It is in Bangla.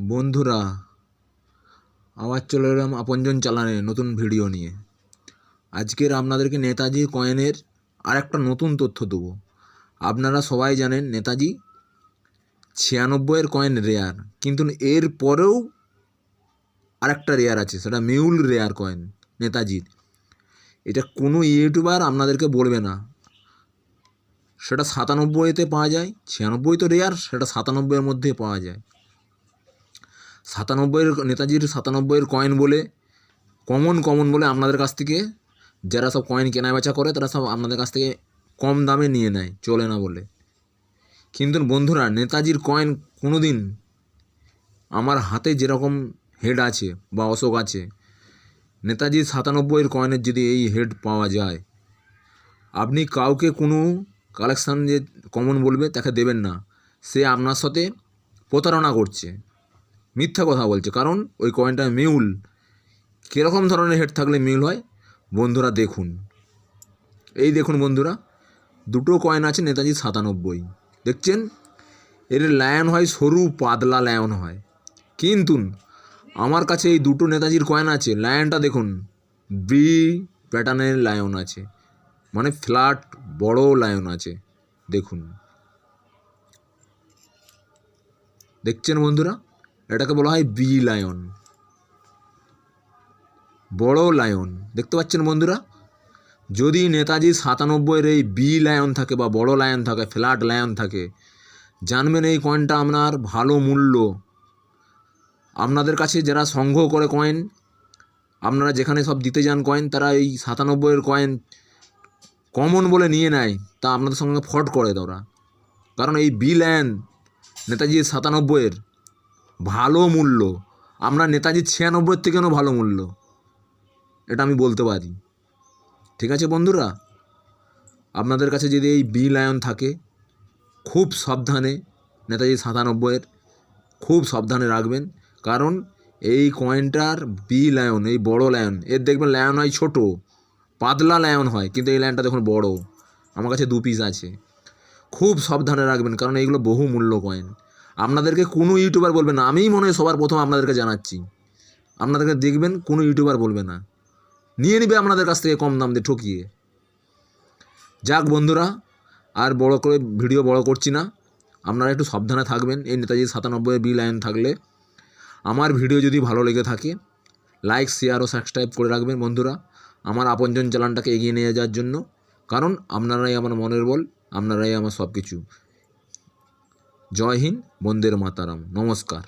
বন্ধুরা, আবার চলে এলাম আপনজন চালানে নতুন ভিডিও নিয়ে। আজকের আপনাদেরকে নেতাজি কয়েনের আর একটা নতুন তথ্য দেবো। আপনারা সবাই জানেন নেতাজি 96-এর কয়েন রেয়ার, কিন্তু এর পরেও আরেকটা রেয়ার আছে, সেটা মিউল রেয়ার কয়েন নেতাজির। এটা কোনো ইউটিউবার আপনাদেরকে বলবে না। সেটা 97-তে পাওয়া যায়, 96 তো রেয়ার, সেটা 97-এর মধ্যে পাওয়া যায়। 97-এর নেতাজির 97-এর কয়েন বলে কমন বলে আপনাদের কাছ থেকে যারা সব কয়েন কেনা বেচা করে তারা সব আপনাদের কাছ থেকে কম দামে নিয়ে নেয়, চলে না বলে। কিন্তু বন্ধুরা, নেতাজির কয়েন কোনো দিন আমার হাতে যেরকম হেড আছে বা অশোক আছে, নেতাজির 97-এর কয়েনের যদি এই হেড পাওয়া যায়, আপনি কাউকে কোনো কালেকশান যে কমন বলবে তাকে দেবেন না। সে আপনার সাথে প্রতারণা করছে, মিথ্যা কথা বলছে, কারণ ওই কয়েনটা মিউল। কীরকম ধরনের হেড থাকলে মিউল হয় বন্ধুরা দেখুন। এই দেখুন বন্ধুরা, দুটো কয়েন আছে নেতাজি 97, দেখছেন? এর লায়ন হয় সরু পাতলা লায়ন হয়, কিন্তু আমার কাছে এই দুটো নেতাজির কয়েন আছে, লায়নটা দেখুন বি প্যাটার্নের লায়ন আছে, মানে ফ্ল্যাট বড় লায়ন আছে। দেখুন, দেখছেন বন্ধুরা? এটাকে বলা হয় বি লায়ন, বড় লায়ন। দেখতে পাচ্ছেন বন্ধুরা? যদি নেতাজি 97-এর এই বি লায়ন থাকে বা বড় লায়ন থাকে, ফ্ল্যাট লায়ন থাকে, জানবেন এই কয়েনটা আপনার ভালো মূল্য। আপনাদের কাছে যারা সংগ্রহ করে কয়েন, আপনারা যেখানে সব দিতে যান কয়েন, তারা এই 97-এর কয়েন কমন বলে নিয়ে নেয়, তা আপনাদের সঙ্গে ফ্রড করে ওরা। কারণ এই বি লায়ন নেতাজি 97-এর ভালো মূল্য, আমরা নেতাজি 96-এর থেকেও ভালো মূল্য, এটা আমি বলতে পারি। ঠিক আছে বন্ধুরা, আপনাদের কাছে যদি এই বি লায়ন থাকে, খুব সাবধানে নেতাজি 97-এর খুব সাবধানে রাখবেন। কারণ এই কয়েনটার বি লায়ন, এই বড় লায়ন, এর দেখবেন লায়ন হয় ছোট পাতলা লায়ন হয়, কিন্তু এই লায়নটা দেখুন বড়। আমার কাছে 2 পিস আছে। খুব সাবধানে রাখবেন, কারণ এইগুলো বহু মূল্য কয়েন। আপনাদেরকে কোনো ইউটিউবার বলবে না, আমিই মনে হয় সবার প্রথম আপনাদেরকে জানাচ্ছি। আপনাদেরকে দেখবেন কোনো ইউটিউবার বলবে না, নিয়ে নেবে আপনাদের কাছ থেকে কম দাম দিয়ে ঠকিয়ে। যাক বন্ধুরা, আর বড় করে ভিডিও বড় করছি না, আপনারা একটু সাবধানে থাকবেন। এই নেতাজি 97-এর বি লাইন থাকলে আমার ভিডিও যদি ভালো লেগে থাকে, লাইক শেয়ার ও সাবস্ক্রাইব করে রাখবেন বন্ধুরা, আমার আপনজন চ্যানেলটাকে এগিয়ে নিয়ে যাওয়ার জন্য। কারণ আপনারাই আমার মনের বল, আপনারাই আমার সব কিছু। জয় হিন্দ, বন্দে মাতারাম, নমস্কার।